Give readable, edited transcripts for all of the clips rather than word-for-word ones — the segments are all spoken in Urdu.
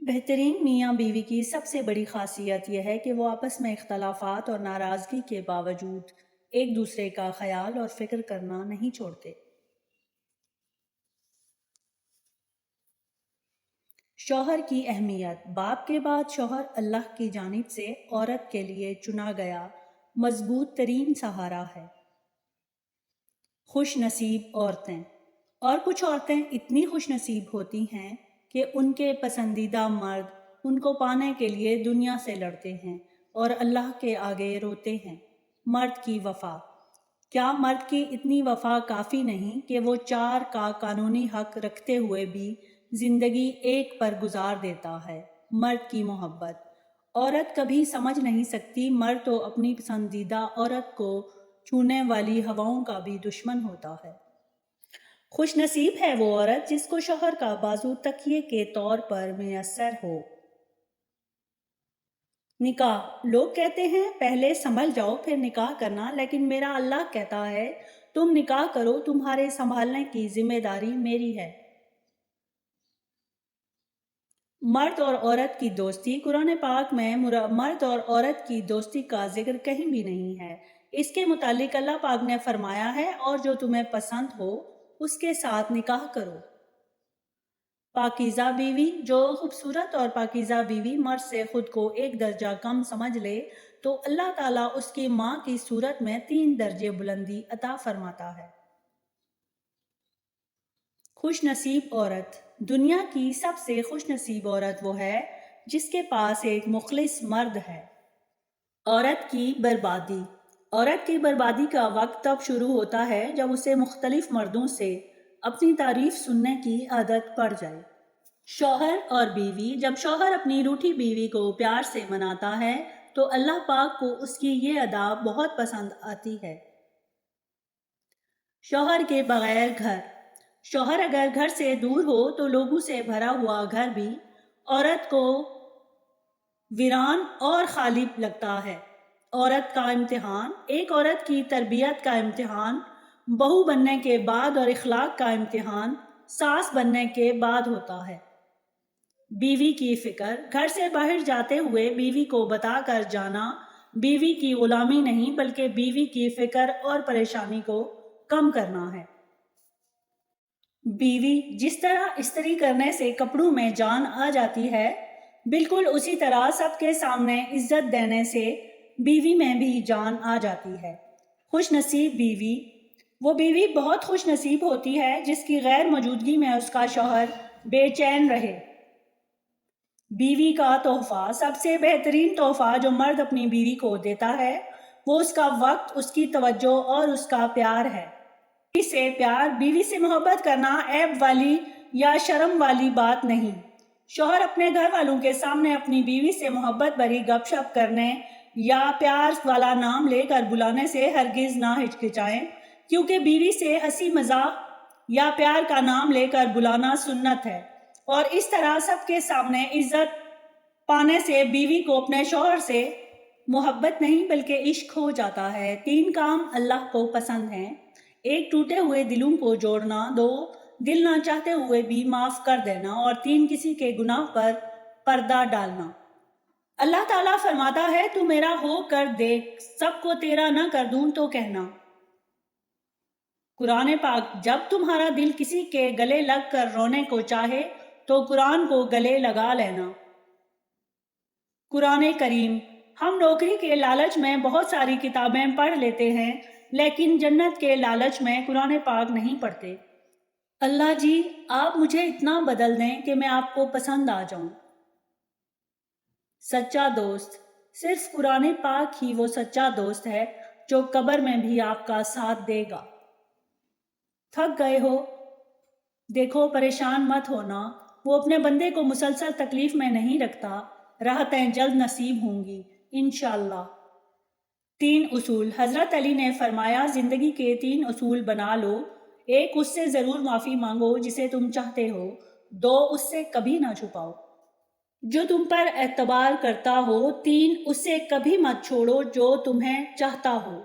بہترین میاں بیوی کی سب سے بڑی خاصیت یہ ہے کہ وہ آپس میں اختلافات اور ناراضگی کے باوجود ایک دوسرے کا خیال اور فکر کرنا نہیں چھوڑتے۔ شوہر کی اہمیت۔ باپ کے بعد شوہر اللہ کی جانب سے عورت کے لیے چنا گیا مضبوط ترین سہارا ہے۔ خوش نصیب عورتیں۔ اور کچھ عورتیں اتنی خوش نصیب ہوتی ہیں کہ ان کے پسندیدہ مرد ان کو پانے کے لیے دنیا سے لڑتے ہیں اور اللہ کے آگے روتے ہیں۔ مرد کی وفا۔ کیا مرد کی اتنی وفا کافی نہیں کہ وہ 4 کا قانونی حق رکھتے ہوئے بھی زندگی ایک پر گزار دیتا ہے؟ مرد کی محبت۔ عورت کبھی سمجھ نہیں سکتی، مرد تو اپنی پسندیدہ عورت کو چھونے والی ہواؤں کا بھی دشمن ہوتا ہے۔ خوش نصیب ہے وہ عورت جس کو شوہر کا بازو تکیے کے طور پر میسر ہو۔ نکاح۔ لوگ کہتے ہیں پہلے سنبھل جاؤ پھر نکاح کرنا، لیکن میرا اللہ کہتا ہے تم نکاح کرو، تمہارے سنبھالنے کی ذمہ داری میری ہے۔ مرد اور عورت کی دوستی۔ قرآن پاک میں مرد اور عورت کی دوستی کا ذکر کہیں بھی نہیں ہے۔ اس کے متعلق اللہ پاک نے فرمایا ہے اور جو تمہیں پسند ہو اس کے ساتھ نکاح کرو۔ پاکیزہ بیوی۔ جو خوبصورت اور پاکیزہ بیوی مرد سے خود کو ایک درجہ کم سمجھ لے تو اللہ تعالیٰ اس کی ماں کی صورت میں 3 درجے بلندی عطا فرماتا ہے۔ خوش نصیب عورت۔ دنیا کی سب سے خوش نصیب عورت وہ ہے جس کے پاس ایک مخلص مرد ہے۔ عورت کی بربادی۔ عورت کی بربادی کا وقت تب شروع ہوتا ہے جب اسے مختلف مردوں سے اپنی تعریف سننے کی عادت پڑ جائے۔ شوہر اور بیوی۔ جب شوہر اپنی روٹھی بیوی کو پیار سے مناتا ہے تو اللہ پاک کو اس کی یہ ادا بہت پسند آتی ہے۔ شوہر کے بغیر گھر۔ شوہر اگر گھر سے دور ہو تو لوگوں سے بھرا ہوا گھر بھی عورت کو ویران اور خالی لگتا ہے۔ عورت کا امتحان۔ ایک عورت کی تربیت کا امتحان بہو بننے کے بعد اور اخلاق کا امتحان ساس بننے کے بعد ہوتا ہے۔ بیوی کی فکر۔ گھر سے باہر جاتے ہوئے بیوی کو بتا کر جانا بیوی کی غلامی نہیں بلکہ بیوی کی فکر اور پریشانی کو کم کرنا ہے۔ بیوی۔ جس طرح استری کرنے سے کپڑوں میں جان آ جاتی ہے، بالکل اسی طرح سب کے سامنے عزت دینے سے بیوی میں بھی جان آ جاتی ہے۔ خوش نصیب بیوی۔ وہ بیوی بہت خوش نصیب ہوتی ہے جس کی غیر موجودگی میں اس کا شوہر بے چین رہے۔ بیوی کا تحفہ۔ سب سے بہترین تحفہ جو مرد اپنی بیوی کو دیتا ہے وہ اس کا وقت، اس کی توجہ اور اس کا پیار ہے۔ بیوی سے پیار۔ بیوی سے محبت کرنا عیب والی یا شرم والی بات نہیں۔ شوہر اپنے گھر والوں کے سامنے اپنی بیوی سے محبت بھری گپ شپ کرنے یا پیار والا نام لے کر بلانے سے ہرگز نہ ہچکچائیں، کیونکہ بیوی سے ہنسی مذاق یا پیار کا نام لے کر بلانا سنت ہے، اور اس طرح سب کے سامنے عزت پانے سے بیوی کو اپنے شوہر سے محبت نہیں بلکہ عشق ہو جاتا ہے۔ 3 کام اللہ کو پسند ہیں۔ 1 ٹوٹے ہوئے دلوں کو جوڑنا، 2 دل نہ چاہتے ہوئے بھی معاف کر دینا، اور 3 کسی کے گناہ پر پردہ ڈالنا۔ اللہ تعالیٰ فرماتا ہے تو میرا ہو کر دیکھ، سب کو تیرا نہ کر دوں تو کہنا۔ قرآن پاک۔ جب تمہارا دل کسی کے گلے لگ کر رونے کو چاہے تو قرآن کو گلے لگا لینا۔ قرآن کریم۔ ہم نوکری کے لالچ میں بہت ساری کتابیں پڑھ لیتے ہیں لیکن جنت کے لالچ میں قرآن پاک نہیں پڑھتے۔ اللہ جی آپ مجھے اتنا بدل دیں کہ میں آپ کو پسند آ جاؤں۔ سچا دوست۔ صرف قرآن پاک ہی وہ سچا دوست ہے جو قبر میں بھی آپ کا ساتھ دے گا۔ تھک گئے ہو؟ دیکھو پریشان مت ہونا، وہ اپنے بندے کو مسلسل تکلیف میں نہیں رکھتا، راحتیں جلد نصیب ہوں گی انشاءاللہ۔ 3 اصول۔ حضرت علی نے فرمایا زندگی کے 3 اصول بنا لو۔ 1 اس سے ضرور معافی مانگو جسے تم چاہتے ہو۔ 2 اس سے کبھی نہ چھپاؤ جو تم پر اعتبار کرتا ہو۔ 3 اس سے کبھی مت چھوڑو جو تمہیں چاہتا ہو۔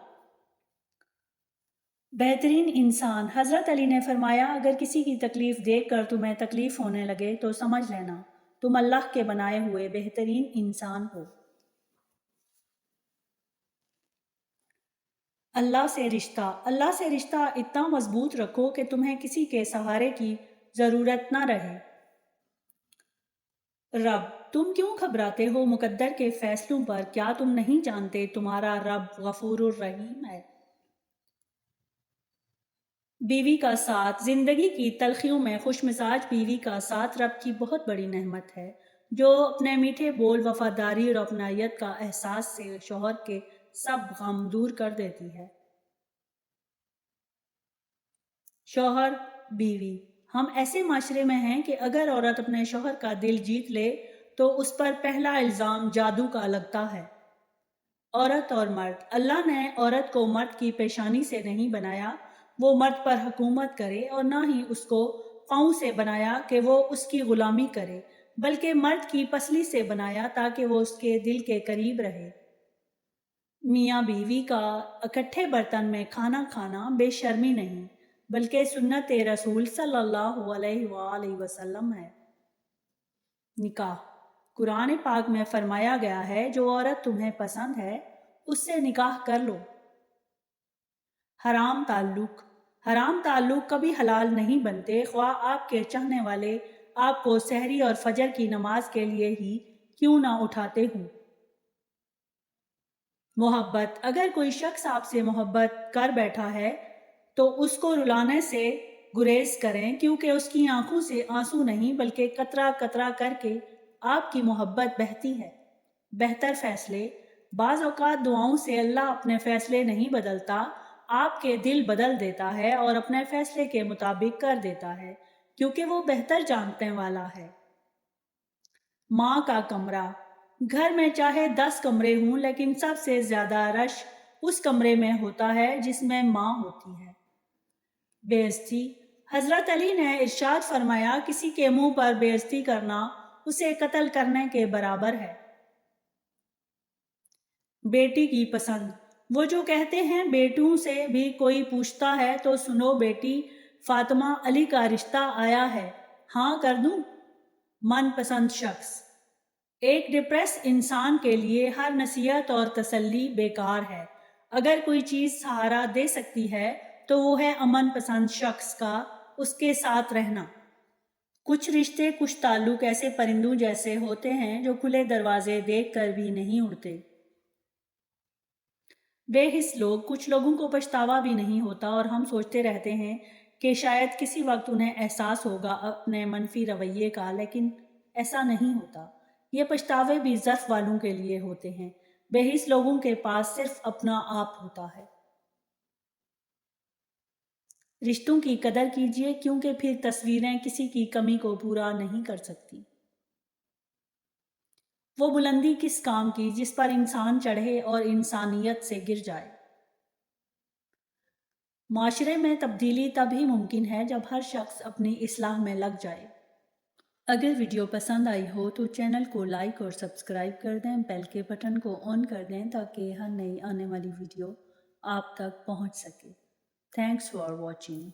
بہترین انسان۔ حضرت علی نے فرمایا اگر کسی کی تکلیف دیکھ کر تمہیں تکلیف ہونے لگے تو سمجھ لینا تم اللہ کے بنائے ہوئے بہترین انسان ہو۔ اللہ سے رشتہ اتنا مضبوط رکھو کہ تمہیں کسی کے سہارے کی ضرورت نہ رہے۔ رب، تم کیوں گھبراتے ہو مقدر کے فیصلوں پر؟ کیا تم نہیں جانتے تمہارا رب غفور الرحیم ہے؟ بیوی کا ساتھ، زندگی کی تلخیوں میں خوش مزاج بیوی کا ساتھ رب کی بہت بڑی نعمت ہے، جو اپنے میٹھے بول، وفاداری اور اپنائیت کا احساس سے شوہر کے سب غم دور کر دیتی ہے۔ شوہر بیوی، ہم ایسے معاشرے میں ہیں کہ اگر عورت اپنے شوہر کا دل جیت لے تو اس پر پہلا الزام جادو کا لگتا ہے۔ عورت اور مرد، اللہ نے عورت کو مرد کی پیشانی سے نہیں بنایا وہ مرد پر حکومت کرے، اور نہ ہی اس کو پاؤں سے بنایا کہ وہ اس کی غلامی کرے، بلکہ مرد کی پسلی سے بنایا تاکہ وہ اس کے دل کے قریب رہے۔ میاں بیوی کا اکٹھے برتن میں کھانا کھانا بے شرمی نہیں، بلکہ سنت رسول صلی اللہ علیہ وآلہ وسلم ہے۔ نکاح، قرآن پاک میں فرمایا گیا ہے جو عورت تمہیں پسند ہے اس سے نکاح کر لو۔ حرام تعلق کبھی حلال نہیں بنتے، خواہ آپ کے چاہنے والے آپ کو سحری اور فجر کی نماز کے لیے ہی کیوں نہ اٹھاتے ہوں۔ محبت، اگر کوئی شخص آپ سے محبت کر بیٹھا ہے تو اس کو رلانے سے گریز کریں، کیونکہ اس کی آنکھوں سے آنسو نہیں بلکہ قطرہ قطرہ کر کے آپ کی محبت بہتی ہے۔ بہتر فیصلے، بعض اوقات دعاؤں سے اللہ اپنے فیصلے نہیں بدلتا، آپ کے دل بدل دیتا ہے اور اپنے فیصلے کے مطابق کر دیتا ہے، کیونکہ وہ بہتر جاننے والا ہے۔ ماں کا کمرہ، گھر میں چاہے 10 کمرے ہوں لیکن سب سے زیادہ رش اس کمرے میں ہوتا ہے جس میں ماں ہوتی ہے۔ بے عزتی، حضرت علی نے ارشاد فرمایا کسی کے منہ پر بے عزتی کرنا اسے قتل کرنے کے برابر ہے۔ بیٹی کی پسند، وہ جو کہتے ہیں بیٹوں سے بھی کوئی پوچھتا ہے تو سنو بیٹی، فاطمہ علی کا رشتہ آیا ہے، ہاں کر دوں؟ من پسند شخص، ایک ڈپریس انسان کے لیے ہر نصیحت اور تسلی بیکار ہے۔ اگر کوئی چیز سہارا دے سکتی ہے تو وہ ہے امن پسند شخص کا اس کے ساتھ رہنا۔ کچھ رشتے، کچھ تعلق ایسے پرندوں جیسے ہوتے ہیں جو کھلے دروازے دیکھ کر بھی نہیں اڑتے۔ بے حس لوگ، کچھ لوگوں کو پچھتاوا بھی نہیں ہوتا اور ہم سوچتے رہتے ہیں کہ شاید کسی وقت انہیں احساس ہوگا اپنے منفی رویے کا، لیکن ایسا نہیں ہوتا۔ یہ پچھتاوے بھی ظرف والوں کے لیے ہوتے ہیں۔ بے حس لوگوں کے پاس صرف اپنا آپ ہوتا ہے۔ رشتوں کی قدر کیجیے، کیونکہ پھر تصویریں کسی کی کمی کو پورا نہیں کر سکتی۔ وہ بلندی کس کام کی جس پر انسان چڑھے اور انسانیت سے گر جائے۔ معاشرے میں تبدیلی تب ہی ممکن ہے جب ہر شخص اپنی اصلاح میں لگ جائے۔ اگر ویڈیو پسند آئی ہو تو چینل کو لائک اور سبسکرائب کر دیں، بیل کے بٹن کو آن کر دیں تاکہ ہر نئی آنے والی ویڈیو آپ تک پہنچ سکے۔ Thanks for watching.